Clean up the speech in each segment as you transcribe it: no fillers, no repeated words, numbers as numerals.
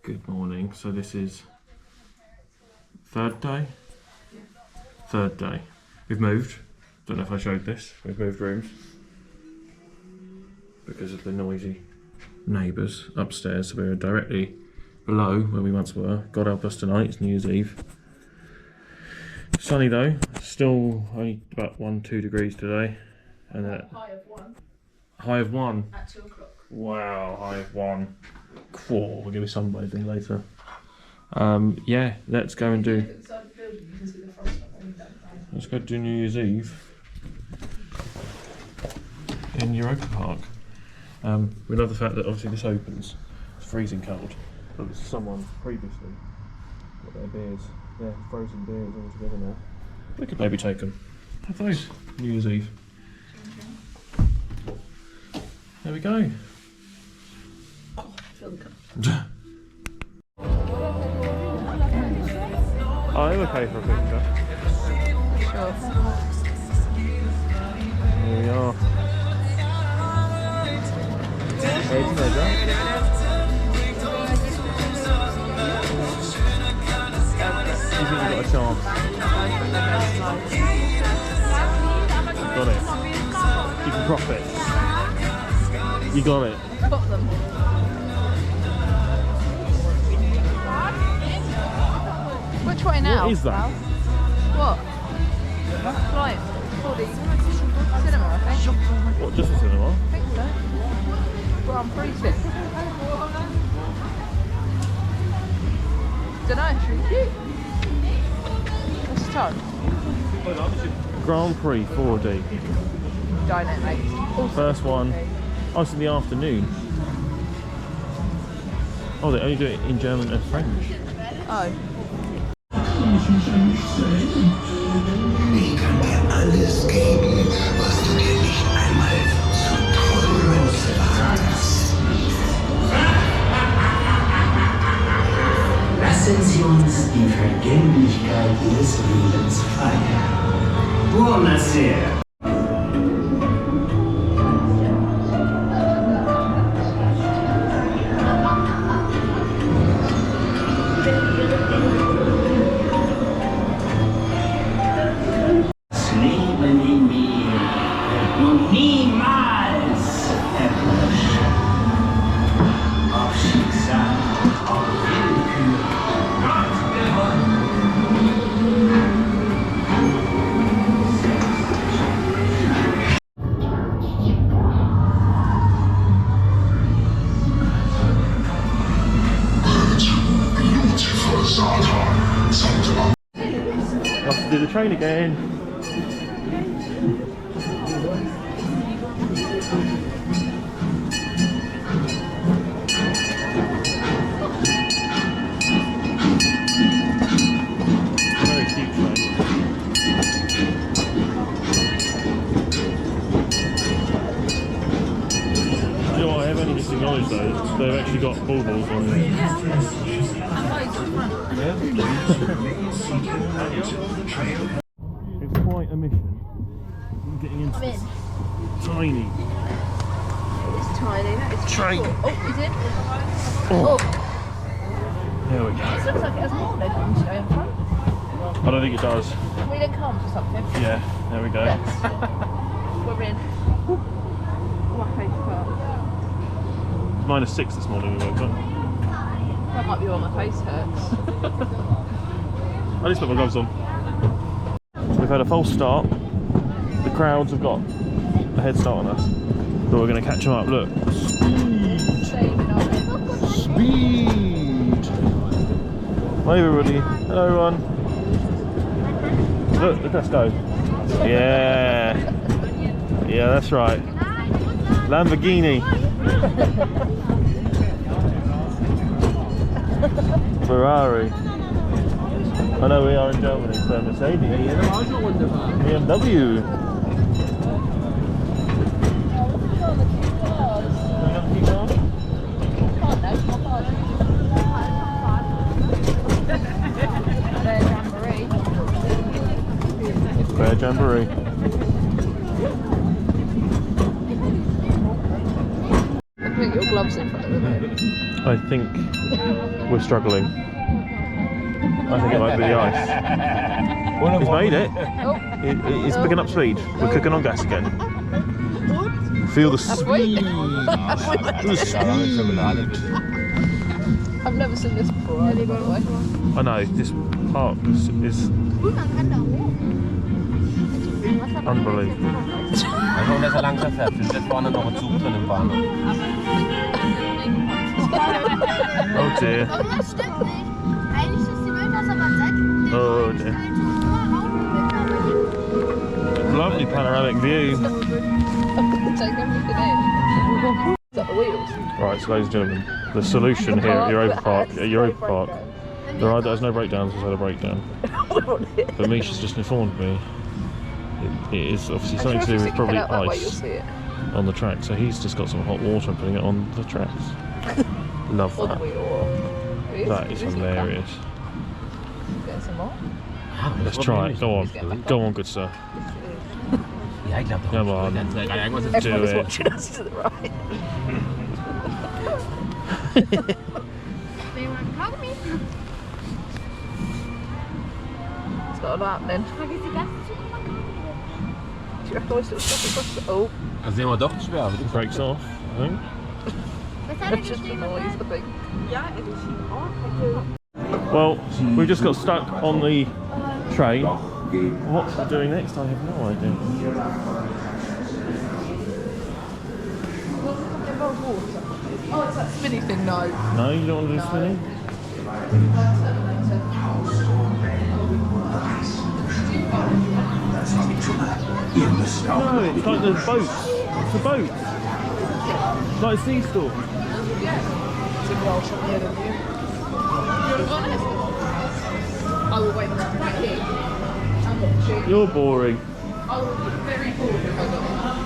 Good morning. So this is third day? Third day. We've moved. Don't know if I showed this. We've moved rooms because of the noisy neighbours upstairs. So we're directly below where we once were. God help us tonight, it's New Year's Eve. Sunny though, still only about 1-2 degrees today. And high of 1. High of 1? At 2 o'clock. Wow, high of 1. Cool, we'll give you sunbathing later. Yeah, let's go and do... Let's go do New Year's Eve in Europa-Park. We love the fact that obviously this opens. It's freezing cold. But there's someone previously got their beers, their frozen beers all together now. We could maybe take them. Have those New Year's Eve. There we go. I'm okay for a picture. Sure. Here we are. Hey, do you know that? You think you've got a chance? Got it. You can crop it. You got it. Spot them. Which way now? What is that? Val? What? Flight. 40. Cinema, I think. What, just a cinema? I think so. Grand Prix. Don't know, it's really cute. What's the time? Grand Prix 4D. Dine it, mate. Also First one. 4D. Oh, it's in the afternoon. Oh, they only do it in German and French. Oh. Ich kann dir alles geben, was du dir nicht einmal zu träumen wagst. Lassen Sie uns die Vergänglichkeit des Lebens feiern. Buonasera. Off to do the train again. Very cute train. You know what, I have only just acknowledged though, they've actually got baubles on there. It's quite a mission getting into this tiny It's tiny. That is train. cool. Oh, is it? Oh. Oh. There we go. This looks like it has more legs in front. I don't think it does. We didn't come or something. Yeah, there we go. Yes. We're in. Oh, my face hurts. -6 this morning we woke up. That might be why my face hurts. At least put my gloves on. We've had a false start. The crowds have got a head start on us. But we're going to catch them up. Look. Speed! Hi everybody. Hello everyone. Look, let's go. Yeah. Yeah, that's right. Lamborghini. Ferrari. I know we are in Germany, so Mercedes. BMW. Rare Jamboree. I think your gloves in front of the boat. I think We're struggling. I think it might be the ice. He's made it. He's picking up speed. We're cooking on gas again. Feel the speed. The speed. I've never seen this before, either, by the way. I know, this park is unbelievable. Einfach dass er langsam fährt. Wir sind vorne noch ein Zug drin im Bahnhof. Oh dear. Aber das stimmt nicht. Eigentlich ist die Wildwasserbahn seit Oh dear. Lovely panoramic view. Take everything in. Is that the wheels? Right, so ladies and gentlemen, the solution here at Europa-Park, there's no breakdowns, there's had a breakdown. But Misha's just informed me it is obviously something to do with probably ice on the track, so he's just got some hot water and putting it on the tracks. Love that. That is hilarious. Get some more. Let's try it. Go on. Go on, good sir. Ja, ich glaube doch. Come on. Everyone Do is it. watching us to the right. It's not happening. Do you reckon we're still stuck across the... Oh, Das sehen wir doch schwer. Brakes off, I think. that's just the noise, I think. Well, we've just got stuck on the train. What we're doing next, I have no idea. Oh, it's that spinny thing, no. No, you don't want to do spinning? Ihr müsst auch No, it's like the boats. It's a boat. It's like a sea storm. It's in Welsh on the other view. You want to go on it? I will wait around right here. I'm watching. You're boring. I will be very bored if I got on.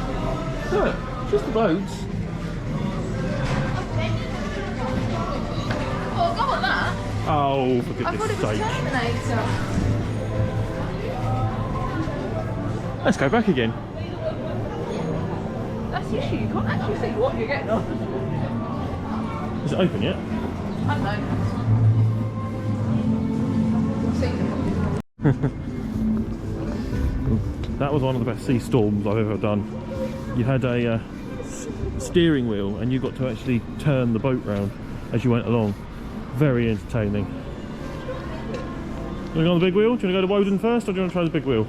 Look, just the boats. Oh, go on that. Oh, for I thought goodness it was sake. Terminator. Let's go back again. That's the issue, you can't actually see what you're getting on. Is it open yet? I don't know. That was one of the best sea storms I've ever done. You had a steering wheel and you got to actually turn the boat round as you went along. Very entertaining. You want to go on the big wheel? Do you want to go to Woden first or do you want to try the big wheel?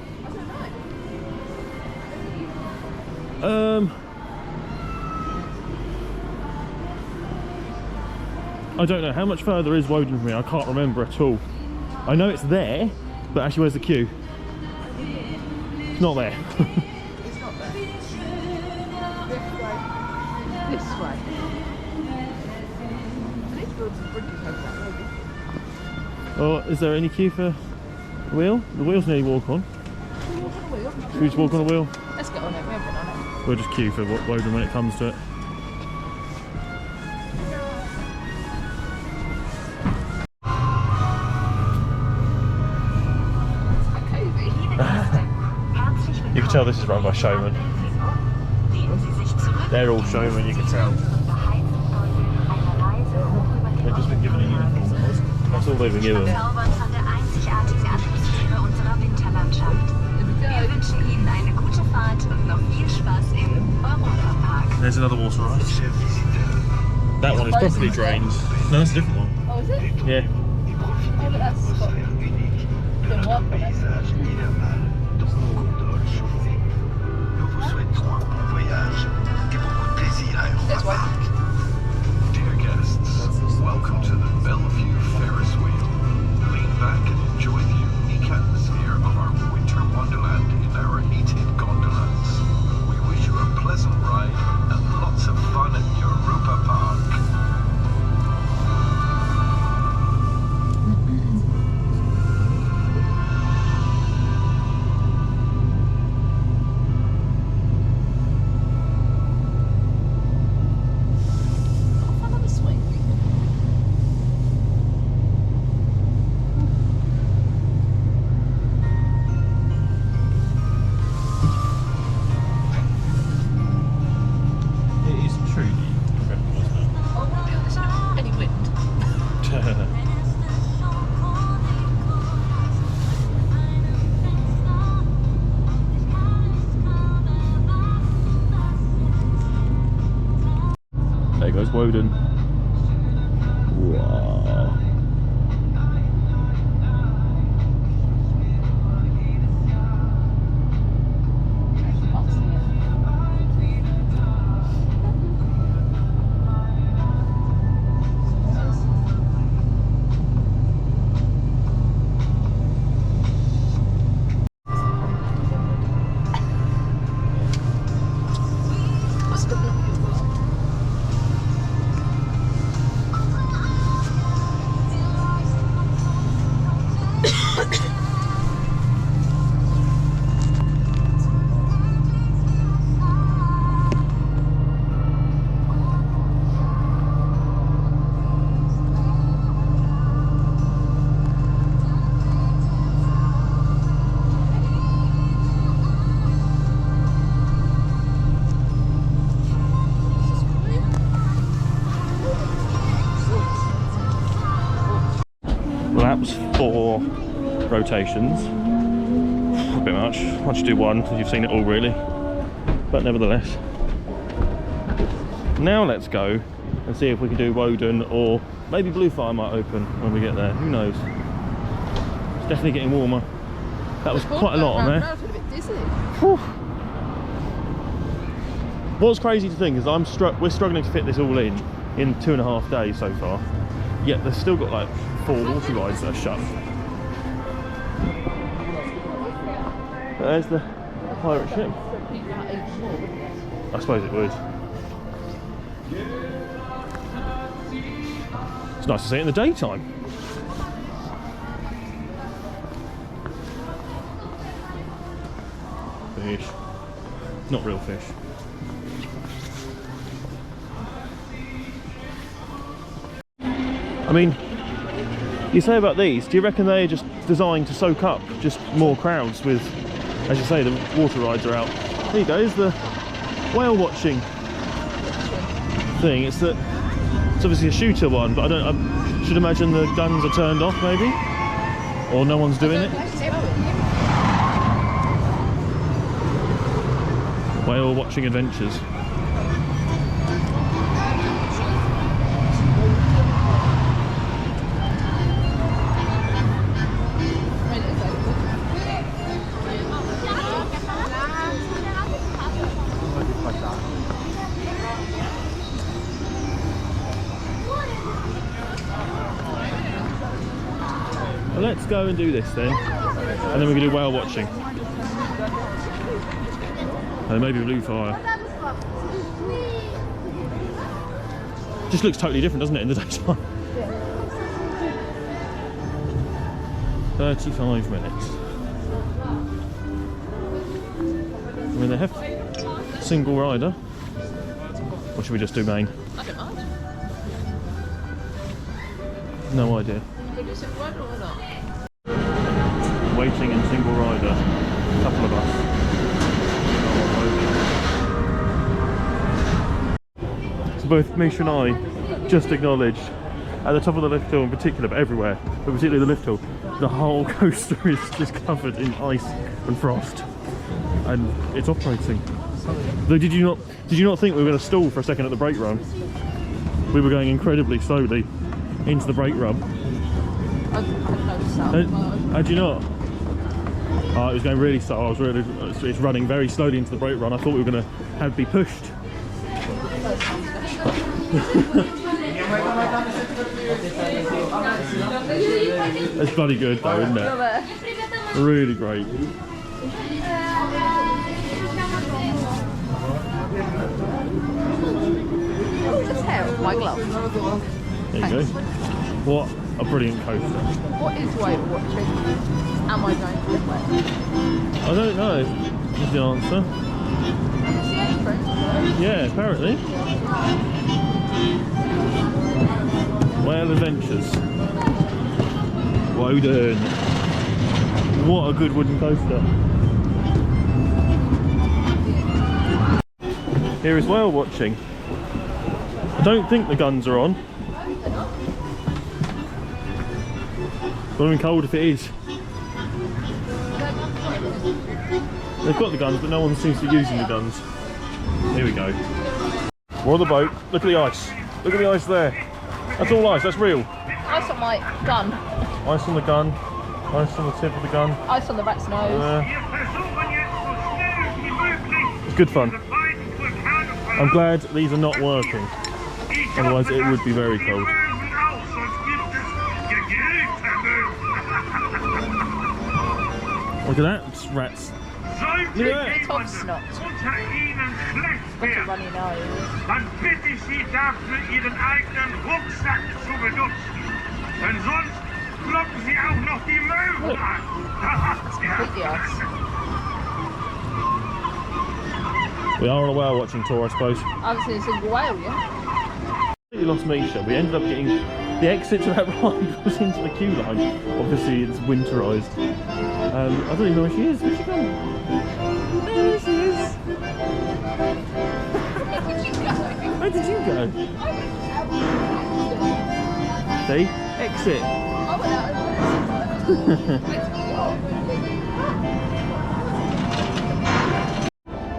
I don't know. How much further is Woden from here? I can't remember at all. I know it's there, but actually where's the queue? It's not there. It's not there. This way. I need to build some bridges over that maybe. Oh, is there any queue for the wheel? The wheel's nearly walk on. Can we walk on the wheel? Should we just walk on the wheel? Let's go on it, we haven't been on it. We'll just queue for Woden when it comes to it. You can tell this is run by showmen. They're all showmen, you can tell. They've just been given a uniform. That's all they've been given. Zaubern von der einzigartigen Atmosphäre unserer Winterlandschaft. Wir wünschen Ihnen eine gute Fahrt und noch viel Spaß im Europa-Park. There's another water ride. That one is properly drained. No, that's a different one. Oh, is it? Yeah. Oh, but that's got... Been work on it. Let's wait. Dear guests, welcome to the Bellevue Ferris wheel. Lean back and enjoy the unique atmosphere of our winter wonderland in our heated gondolas. We wish you a pleasant ride and lots of fun at Europa-Park. Woden. Wow. Laps 4 rotations. A bit much. Why don't you do one because you've seen it all really? But nevertheless. Now let's go and see if we can do Woden, or maybe Bluefire might open when we get there. Who knows? It's definitely getting warmer. That was quite a lot on there. Whew. What's crazy to think is we're struggling to fit this all in 2.5 days so far. Yet they've still got like 4 water rides that are shut. There's the pirate ship. I suppose it would. It's nice to see it in the daytime. Fish. Not real fish. I mean, you say about these, do you reckon they're just designed to soak up just more crowds with, as you say, the water rides are out? There you go, there's the whale watching thing. It's obviously a shooter one, but I should imagine the guns are turned off maybe? Or no one's doing it? Whale watching adventures. Well, let's go and do this then, and then we can do whale watching. And maybe Bluefire. Just looks totally different, doesn't it, in the daytime? 35 minutes. I mean, they have single rider. Or should we just do main? I don't mind. No idea. Should we do single rider or not? Waiting in single rider. A couple of us. So both Misha and I just acknowledged at the top of the lift hill in particular, but everywhere, but particularly the lift hill, the whole coaster is just covered in ice and frost, and it's operating. Though, did you not think we were going to stall for a second at the brake run? We were going incredibly slowly into the brake run. I hadn't noticed that. Had you not? It was going really slow. It's running very slowly into the brake run. I thought we were going to be pushed. It's bloody good though, isn't it? Really great. Just hair off my glove. There you go. What a brilliant coaster. What is whale watching? Am I going to live wet? I don't know is the answer. Yeah, apparently. Whale Adventures. Woden. What a good wooden coaster. Here is whale watching. I don't think the guns are on. But I'm cold if it is. They've got the guns, but no one seems to be using the guns. Here we go. We're on the boat. Look at the ice. Look at the ice there. That's all ice, that's real. Ice on my gun. Ice on the gun. Ice on the tip of the gun. Ice on the rat's nose. It's good fun. I'm glad these are not working. Otherwise it would be very cold. Look at that, it's rats. Look at that. Top snot. Got a runny nose. Dann bitte ich Sie dafür, Ihren eigenen Rucksack zu benutzen. Denn sonst locken Sie auch noch die Möwen an. Completely ice. We are on a whale watching tour, I suppose. I haven't seen a single whale yet. We lost Misha. We ended up getting the exit to that ride was into the queue line. Obviously, it's winterised. I don't even know where she is. Where's she gone? There she is. Where did you go? See? Exit.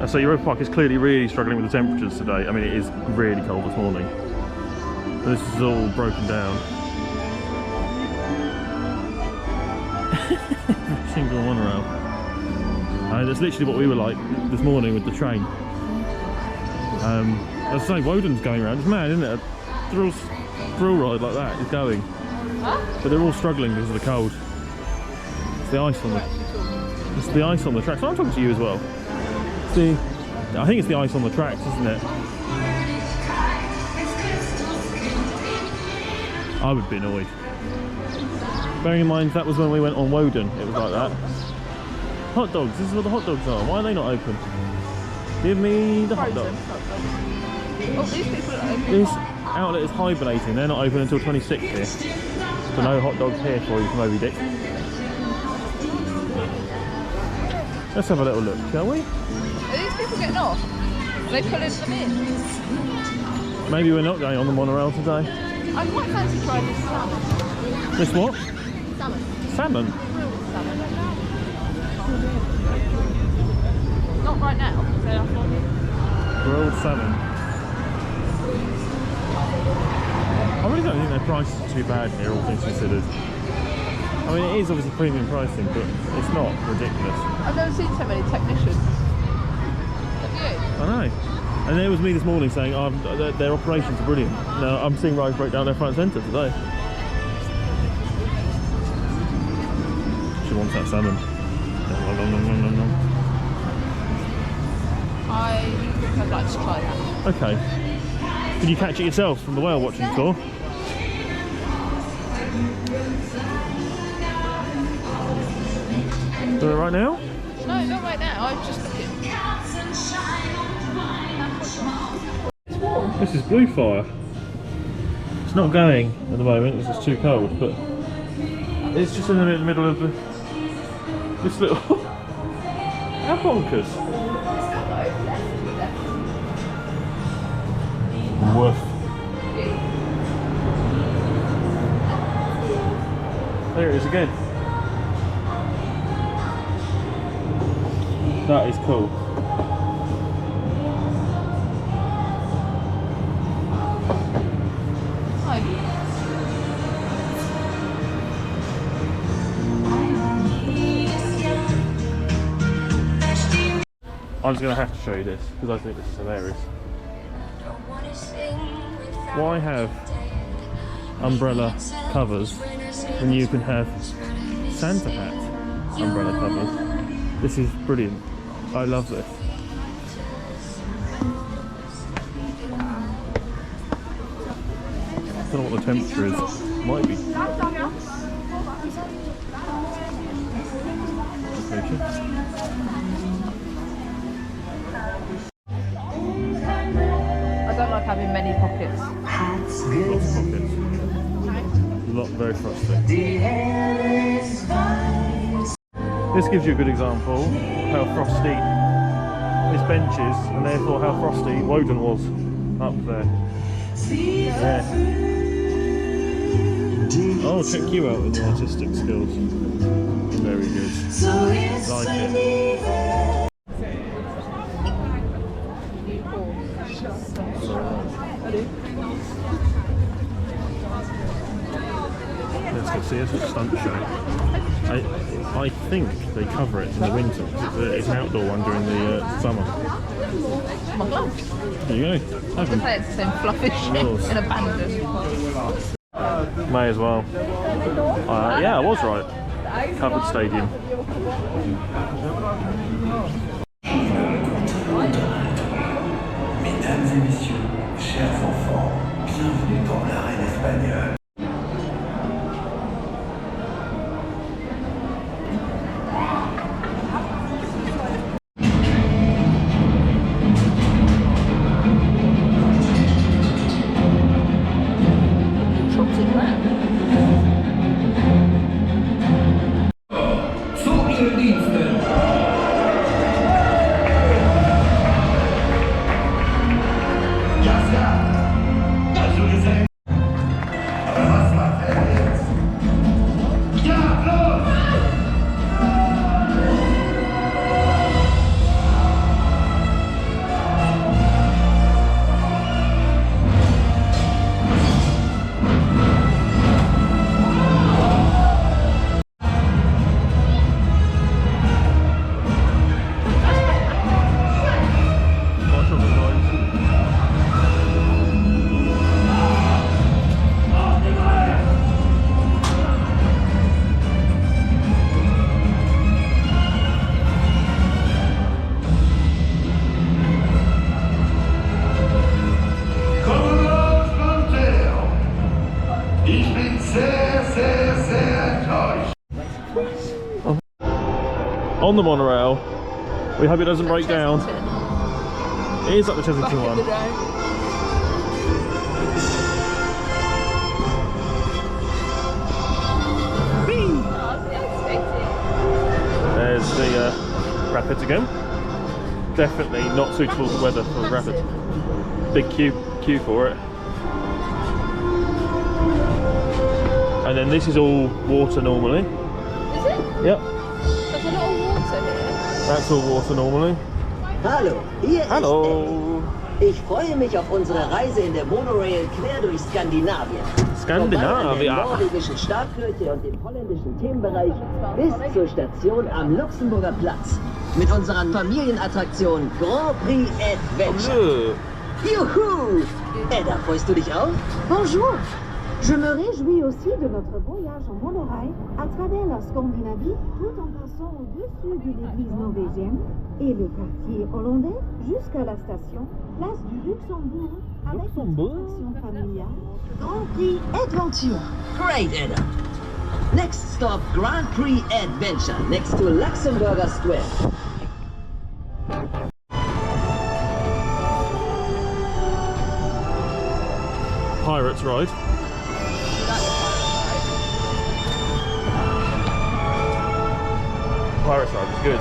So Europa-Park is clearly really struggling with the temperatures today. I mean, it is really cold this morning. And this is all broken down. Every single monorail. And that's literally what we were like this morning with the train. As I say, Woden's going around. It's mad, isn't it? A thrill ride like that is going. But they're all struggling because of the cold. It's the ice on the. It's the ice on the tracks. So I'm talking to you as well. See, I think it's the ice on the tracks, isn't it? I would be annoyed. Bearing in mind that was when we went on Woden, it was like that. Hot dogs, this is what the hot dogs are. Why are they not open? Give me the hot dogs. Oh, these people are open. This outlet is hibernating, they're not open until 26 here. So no hot dogs here for you, Moby Dick. Let's have a little look, shall we? Are these people getting off? Are they pulling them in? Maybe we're not going on the monorail today. I quite fancy trying this salmon. This what? Salmon. Salmon? Salmon. Not right now. Grilled salmon. I really don't think their prices are too bad here, all things considered. I mean, it is obviously premium pricing, but it's not ridiculous. I've never seen so many technicians. Have you? I know. And there was me this morning saying, oh, their operations are brilliant. Now, I'm seeing rides break down their front centre today. She wants that salmon. I'd like to try that. Okay. Can you catch it yourself from the whale watching tour? Do it right now? No, not right now. I'm just looking. This is Blue Fire. It's not going at the moment because it's too cold, but it's just in the middle of this little. How bonkers! Woof. There it is again. That is cool. I'm just going to have to show you this because I think this is hilarious. Why have umbrella covers when you can have Santa hat umbrella covers? This is brilliant. I love this. I don't know what the temperature is. Might be. I don't like having many pockets. Lots of pockets. Very frosty. This gives you a good example of how frosty this bench is, and therefore how frosty Woden was up there. Yeah. Oh, check you out with artistic skills. Very good. Like it. to see a stunt show. I think they cover it in the winter. It's an outdoor one during the summer. My gloves. There you go. Have them. It's the same fluffy shit Yours. in abandon. May as well. Yeah, I was right. Covered stadium. Mesdames et messieurs, chers enfants, bienvenue dans l'arène espagnole. Zu Ihren Diensten. Ich bin sehr, sehr, sehr enttäuscht. On the monorail. We hope it doesn't break down. It is like the Chessington one. There's the rapids again. Definitely not suitable for weather for rapids. Big queue for it. And then this is all water normally. Is it? Yep. There's a lot of water here. That's all water normally. Hallo, hier Hallo. ist Eddie. Ich freue mich auf unsere Reise in der Monorail quer durch Skandinavien. Skandinavien. Vorbei an der norwegischen Starkkirche und dem holländischen Themenbereich bis zur Station am Luxemburger Platz. Mit unserer Familienattraktion Grand Prix Adventure. Juhu! Edda, freust du dich auch? Bonjour. Je me réjouis aussi de notre voyage en monorail à travers la Scandinavie tout en passant au-dessus de l'église norvégienne et le quartier hollandais jusqu'à la station Place du Luxembourg avec Luxembourg. une attraction familiale Grand Prix Adventure. Great, Edda. Next stop, Grand Prix Adventure, next to Luxemburger Square. Pirates ride. Pirates ride was good.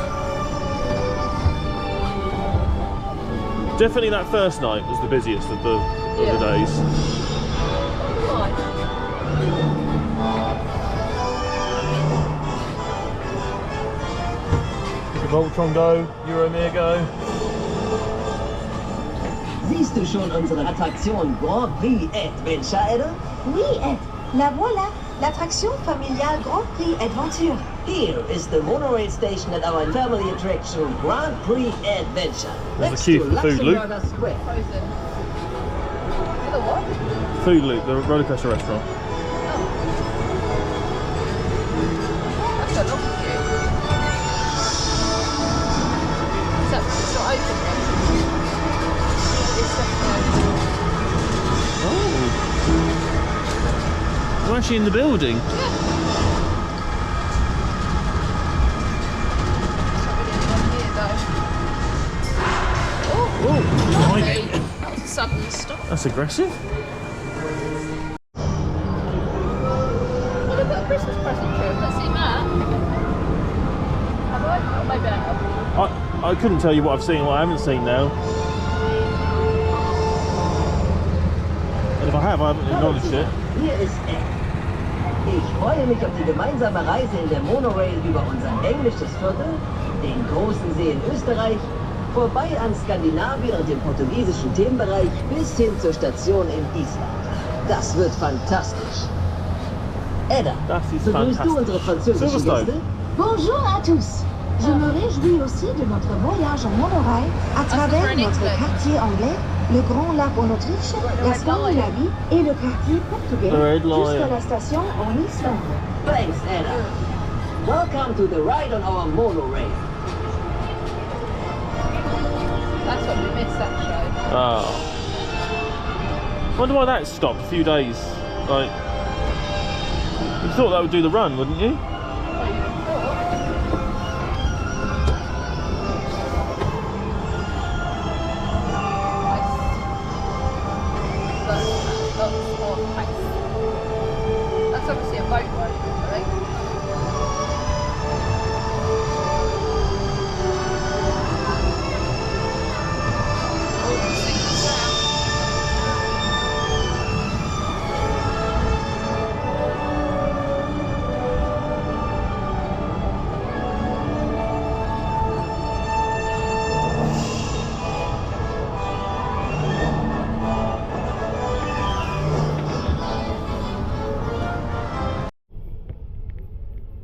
Definitely that first night was the busiest of the days. Voltron go, Euromere go. Siehst du schon unsere Attraktion Grand Prix Adventure, Edda? Oui, Ed. La voilà, l'attraction familiale Grand Prix Adventure. Here is the monorail station at our family attraction Grand Prix Adventure. There's Next a queue to for food loop. Luxemburger Square. Frozen. Is it the what? Food Loop, the roller coaster restaurant. That's a long queue. Except it's not open yet. It's definitely Oh. We're actually in the building. Oh, Oh, lovely. That was a sudden stop. that's aggressive. Well, they've got a Christmas present here. Let's see that. Have I? Oh, maybe I have. I couldn't tell you what I've seen and what I haven't seen now. And if I have, I haven't acknowledged it. Hier ist Ed. Ich freue mich auf die gemeinsame Reise in der Monorail über unser englisches Viertel, den großen See in Österreich, vorbei an Skandinavien und dem portugiesischen Themenbereich bis hin zur Station in Island. Das wird fantastisch. Edda, Das ist begrüßt du unsere fantastisch. französischen Silverstone. Gäste? Bonjour à tous. Je me réjouis aussi de notre voyage en monorail à travers notre quartier anglais, le Grand Lac en Autriche, la Scandinavie et le quartier portugais Red Lion. jusqu'à la station en Islande. Thanks, Edda. Welcome to the ride on our monorail. That's what we missed, that show. Oh. Wonder why that stopped a few days. Like, you thought that would do the run, wouldn't you? That's obviously a boat ride, right?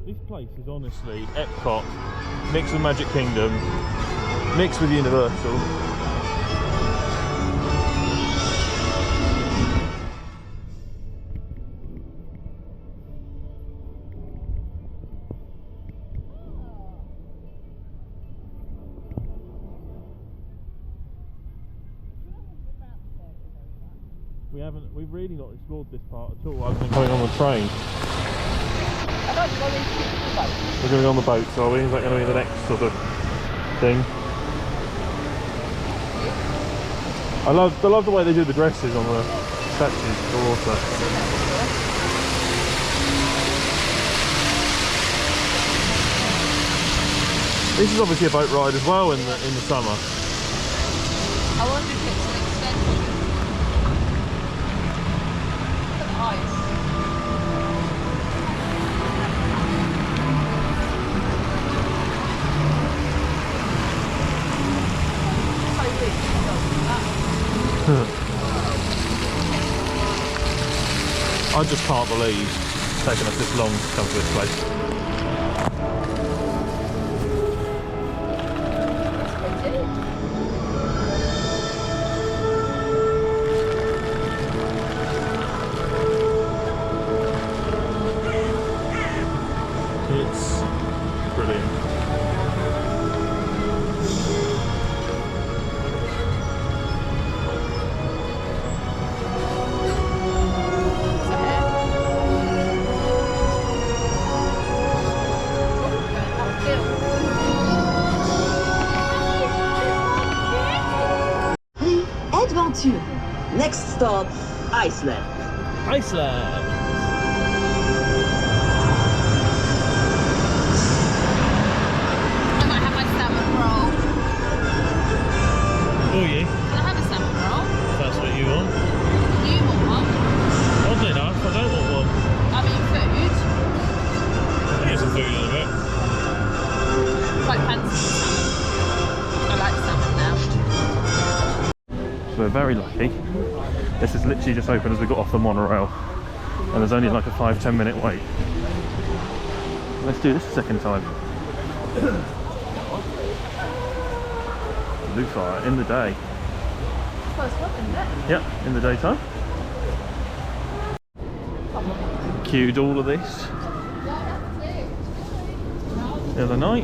This place is honestly Epcot, mixed with Magic Kingdom, mixed with Universal. We've really not explored this part at all other than going on the train. We're going to go on the boat, so are we? Is that going to be the next sort of thing? I love the way they do the dresses on the statues of the water. This is obviously a boat ride as well in the summer. I wonder if it's an extension. Look at the ice. I just can't believe it's taken us this long to come to this place. It's brilliant. Adventure. Next stop, Iceland. Iceland! I might have my salmon roll. Oh yeah, Can I have a salmon roll? if that's what you want. You want one? Oddly enough, I don't want one. I mean food. I'll get some food in a bit. Quite fancy salmon. I like salmon now. So we're very lucky. This is literally just open as we got off the monorail. And there's only like a 5-10 minute wait. Let's do this a second time. Blue fire in the day. First one, isn't it? Yep, in the daytime. Queued all of this the other night.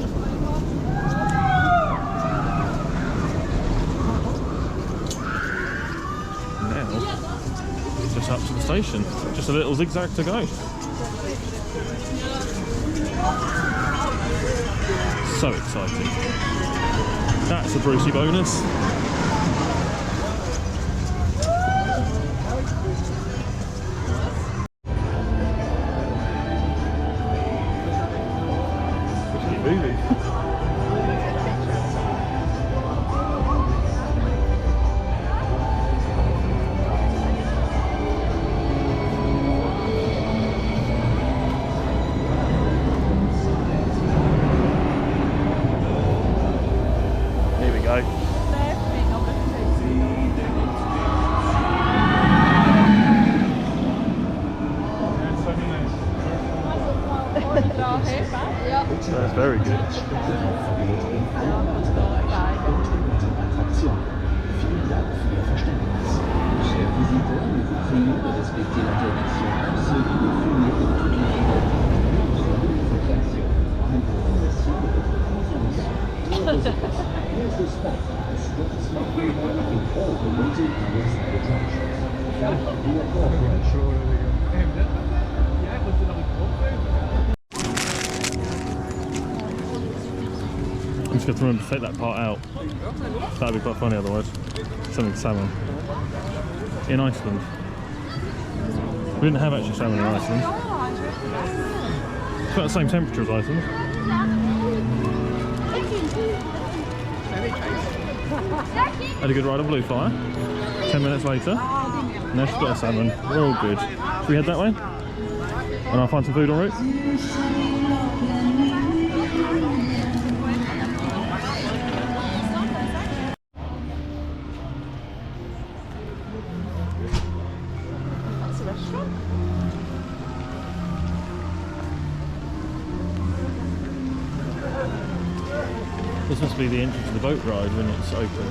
Now, just up to the station. Just a little zigzag to go. So exciting. That's a Brucey bonus. Movie. Here we go. Ja. That's very good. Vielen Dank für Ihr Verständnis. Chers visiteurs, nous vous prions de respecter l'interdiction absolue de fumer au cours des attractions. Nous vous remercions de votre compréhension. Here's the spot to stop smoking in all the waiting hours at attractions. Thank you for your cooperation. I'm just going to remember to take that part out. That'd be quite funny otherwise. Something salmon. In Iceland. We didn't have actually salmon in Iceland. It's about the same temperature as Iceland. Had a good ride on Blue Fire. 10 minutes later, now she's got a salmon. We're all good. Should we head that way? And I'll find some food en route? That's a restaurant. This must be the entrance to the boat ride when it's open.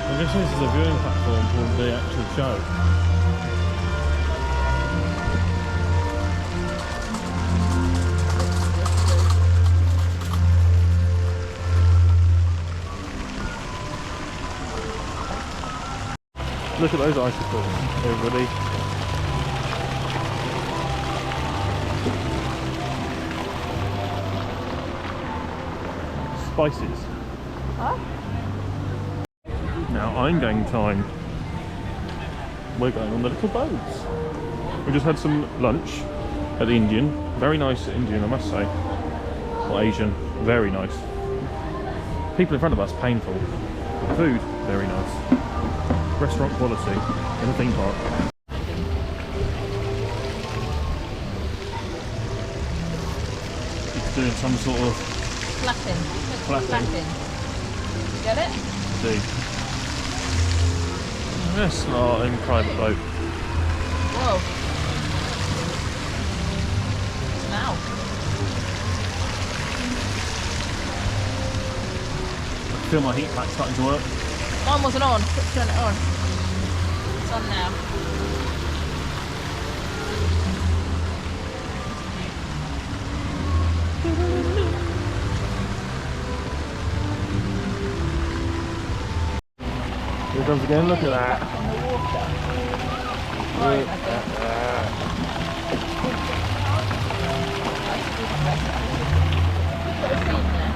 I guess this is a viewing platform for the actual show. Look at those icicles, everybody. Spices. Huh? Now I'm going time. We're going on the little boats. We just had some lunch at the Indian. Very nice Indian, I must say. Or Asian, very nice. People in front of us, painful. Food, very nice. Restaurant quality in a theme park. It's doing some sort of Flapping. Flapping. Get it? See. Yes, oh, in private boat. Whoa. Now. I feel my heat pack starting to work. Mine wasn't on. Quick, turn it on. It's on now. Here it comes again, look at that. Right, Look at that. Put a seat there.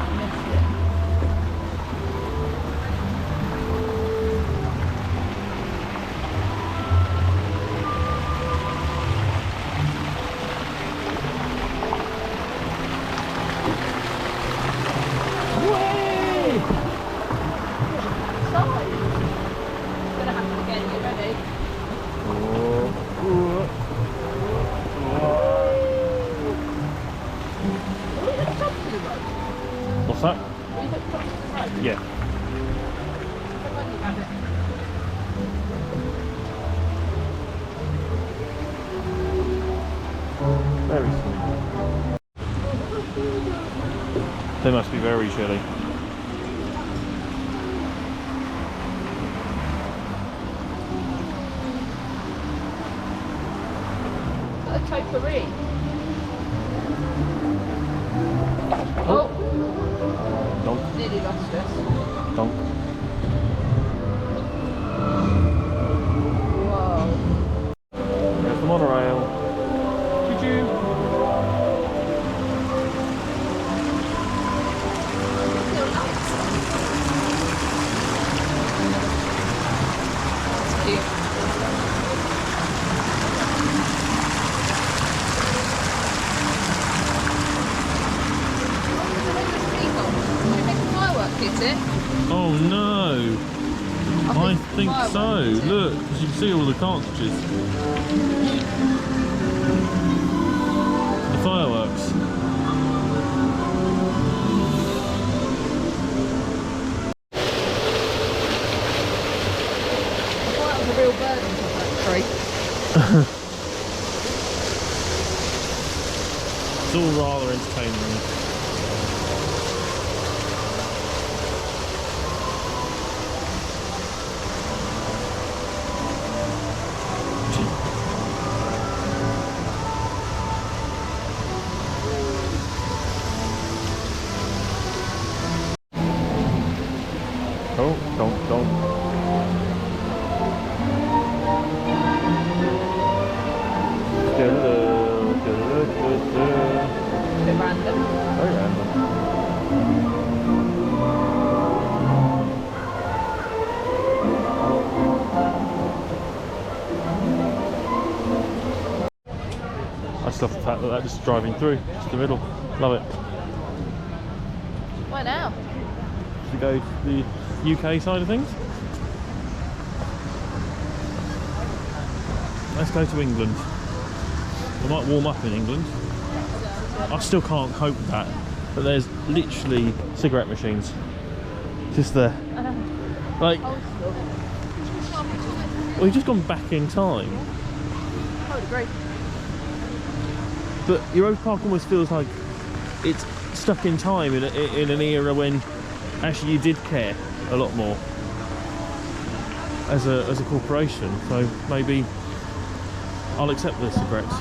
Gonna have to get you ready. What's that? Yeah. Very sweet. They must be very chilly. A potpourri. Oh, Donk, nearly lost us. donk. Whoa. There's the monorail. Choo-choo. That's cute. Hit it. Oh no! I think so. fireworks. Look, because you can see all the cartridges. The fireworks. a real bird on top of that tree. It's all rather entertaining. Oh, don't. Bit random. Very random. I just love the fact that that's just driving through, just the middle. Love it. Where now? Should we go to the UK side of things? Let's go to England. We might warm up in England. I still can't cope with that. But there's literally cigarette machines. Just there. Like, Old school. we've just gone back in time. I would agree. But Europa-Park almost feels like it's stuck in time in an era when actually you did care a lot more as a corporation. So maybe I'll accept the cigarettes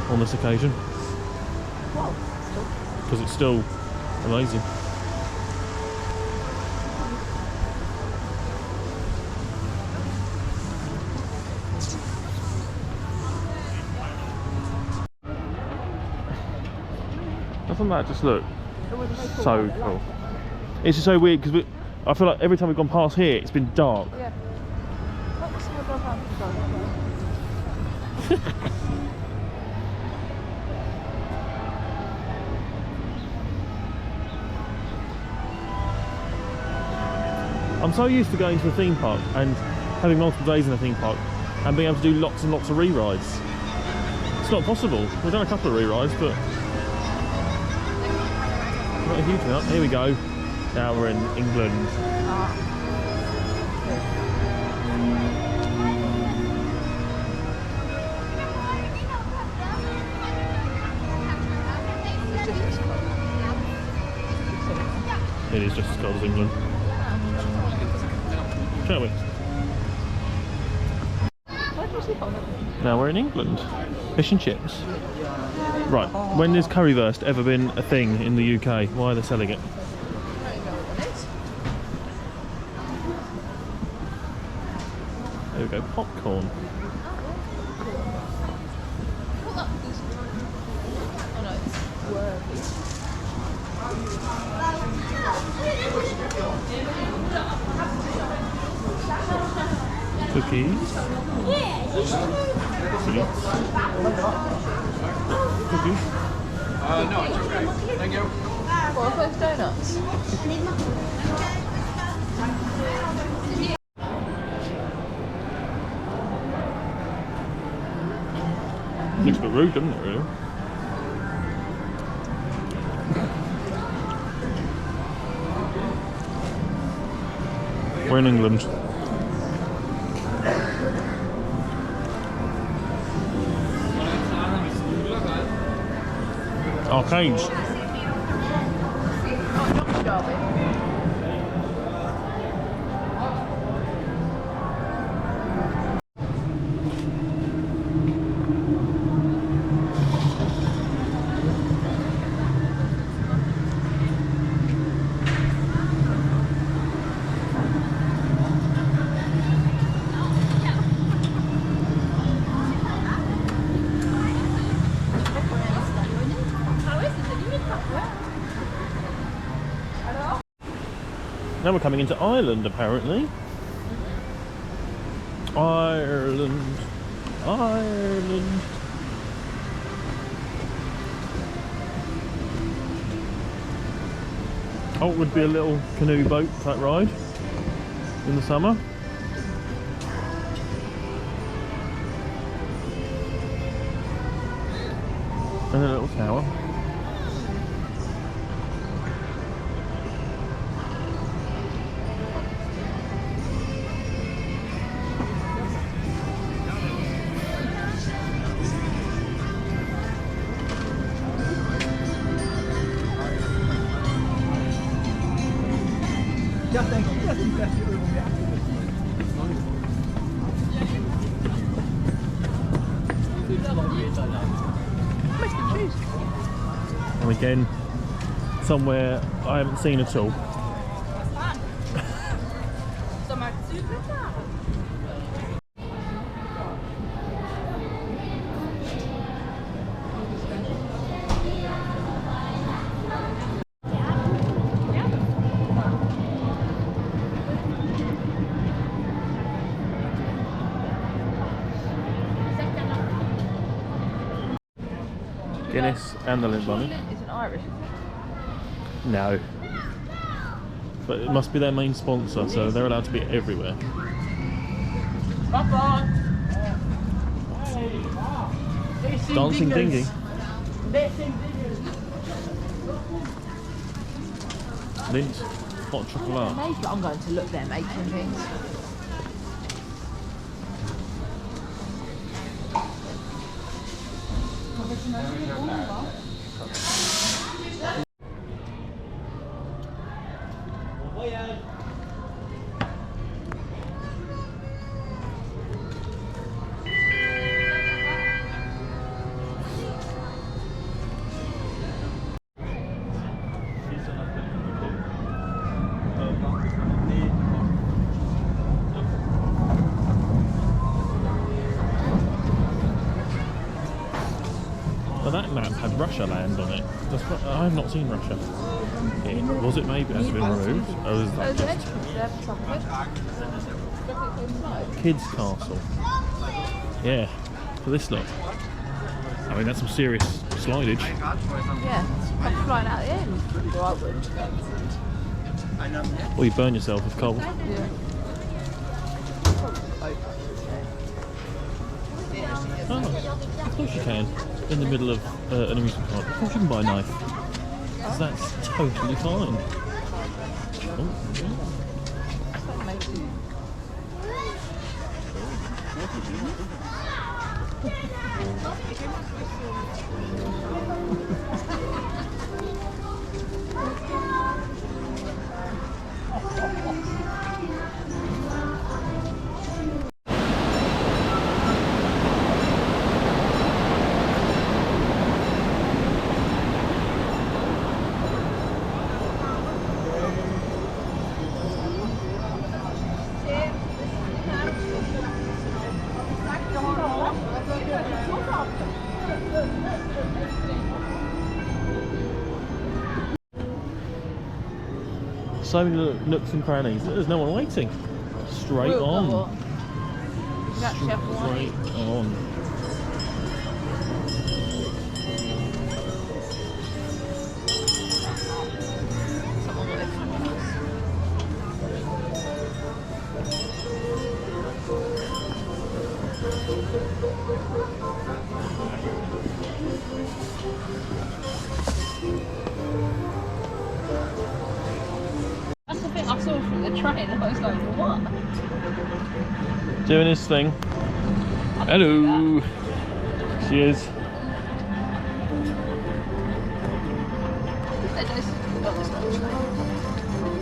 on this occasion because it's still amazing. Doesn't that just look so cool? It's just so weird because I feel like every time we've gone past here it's been dark. Yeah. I'm so used to going to a theme park and having multiple days in a theme park and being able to do lots and lots of re-rides. It's not possible. We've done a couple of re-rides, but not a huge amount. Here we go. Now we're in England. It is just as cold as England. Shall we? Now we're in England. Fish and chips. Right, when has currywurst ever been a thing in the UK? Why are they selling it? There we go, popcorn. Cookies. Sweets. Cookies. No, it's okay. Thank you. What are those donuts? Looks a bit rude, doesn't it, really? We're in England. Arcades. Now we're coming into Ireland, apparently. Ireland. Ireland. Oh, it would be a little canoe boat type ride in the summer. And a little tower. again, somewhere I haven't seen at all. Guinness and the Lint Bunny. Isn't Irish, is it? No. But it must be their main sponsor, so they're allowed to be everywhere. Dancing dinghy. Lint, hot chocolate. I'm going to look there making things. Well, that map had Russia land on it. That's what, I have not seen Russia. Was it maybe? Has it been removed? Or is that just Kids Castle? Yeah, for this lot. I mean, that's some serious slidage. Yeah, I'm flying out the end. Well, I would. Or you burn yourself with coal. Yeah. Oh, of course you can. In the middle of an amusement park. Of course you can buy a knife. 'Cause that's totally fine. Oh, yeah. So many nooks and crannies. There's no one waiting. Straight on. Straight on. That's the thing I saw from the train. I was like, what? Doing his thing. Hello. She is.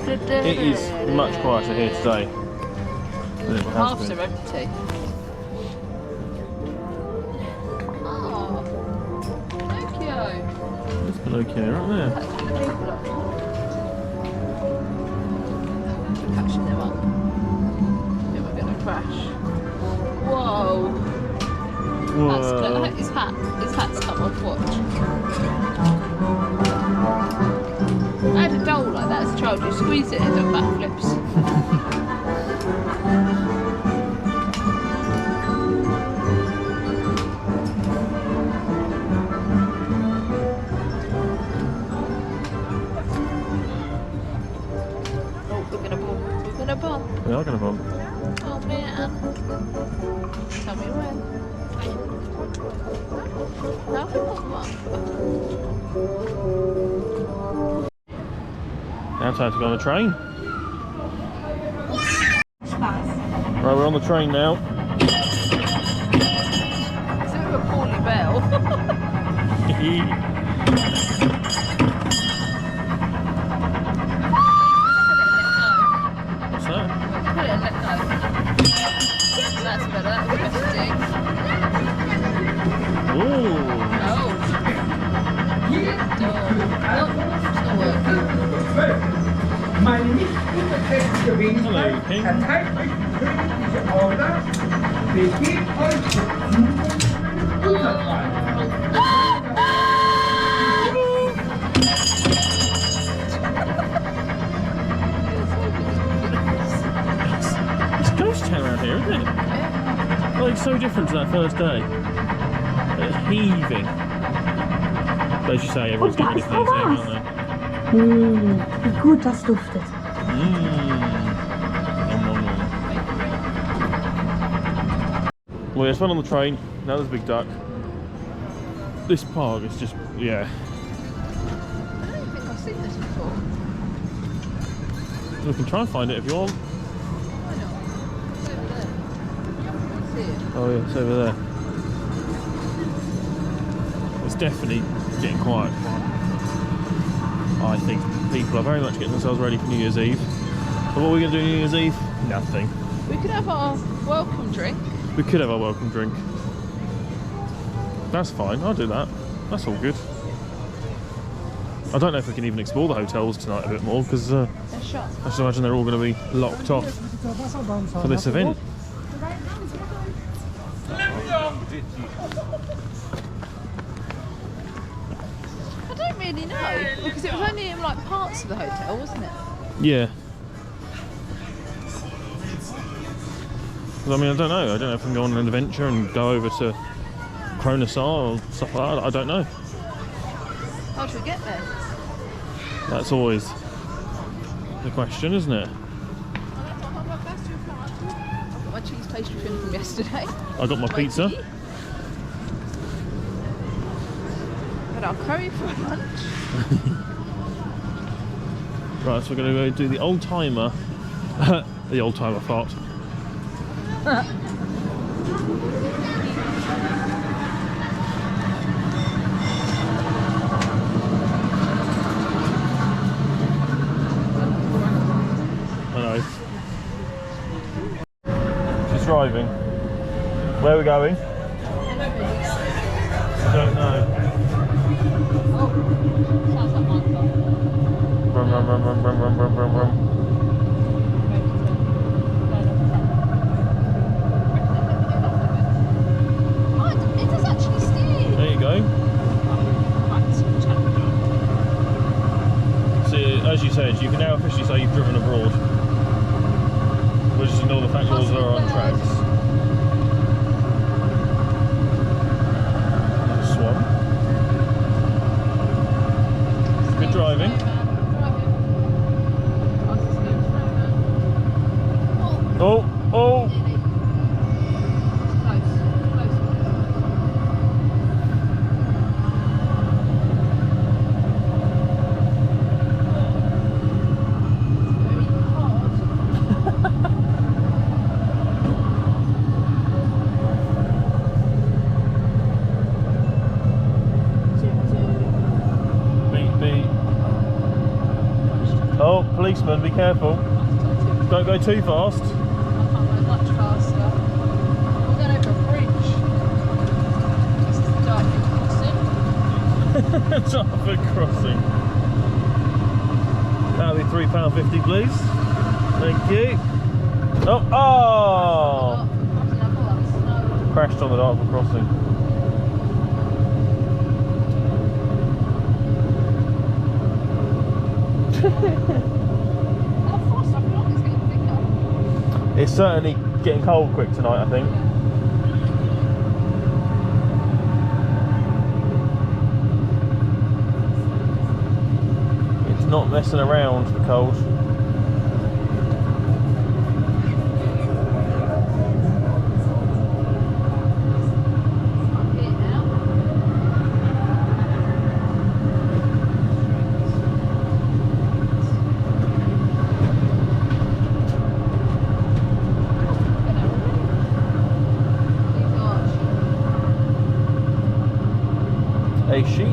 It is much quieter here today than it has Halves been. are empty. Oh, Pinocchio. There's Pinocchio right there. Catching them up. Then we're going to crash. Whoa. That's Whoa. clever. His hat's come off. Watch. I had a doll like that as a child. You squeeze it and it does backflips. Oh, we're gonna bump. We're gonna bump. We are going to bump. Oh man. Tell me when. Now we bump. Now time to go on the train. Right, we're on the train now. It's a bit of a poorly bell. What's that? Put it and let go. That's better. That's interesting. Ooh. Oh. Good dog. King. Erteilt euch diese Order, begebt euch zum Unterfall. It's a ghost town around here, isn't it? Like, so different to that first day. It's heaving. But as you say, everyone's getting ready for these things, aren't they? Wie gut das duftet. Nom, nom, nom. Well, yeah, it's one on the train. Now there's a big duck. This park is just, yeah. I don't think I've seen this before. We can try and find it if you want. Why not? It's over there. I can see it. Oh yeah, it's over there. It's definitely getting quiet. I think people are very much getting themselves ready for New Year's Eve. But what are we going to do New Year's Eve? Nothing. We could have our welcome drink. We could have our welcome drink. That's fine, I'll do that. That's all good. I don't know if we can even explore the hotels tonight a bit more because They're shut. I just imagine they're all going to be locked off for this event. I don't really know because it was only in like parts of the hotel, wasn't it? Yeah. I mean, I don't know. I don't know if we can go on an adventure and go over to Kronosar or stuff like that. I don't know. How do we get there? That's always the question, isn't it? I've got my cheese pastry fin from yesterday. I got my pizza. tea. Had our curry for lunch. Right, so we're going to go do the old timer. The old timer fart. She's driving. Where are we going? I don't know. Sounds like my car. Rum, rum, rum, rum, rum, rum, rum, rum, rum. Oh, it does actually steer. There you go. See, as you said, you can now officially say you've driven abroad. We'll just ignore the fact yours are on tracks. There's a swan. Good driving. Oh, oh! Beep, beep. Oh, policeman, be careful. Don't go too fast. I can't go much faster. We're going over a bridge. This is the Dartford crossing. Dartford crossing. That'll be £3.50, please. Thank you. Oh, oh! Crashed on the Dartford crossing. It's certainly getting cold quick tonight, I think. It's not messing around, the cold. A sheep.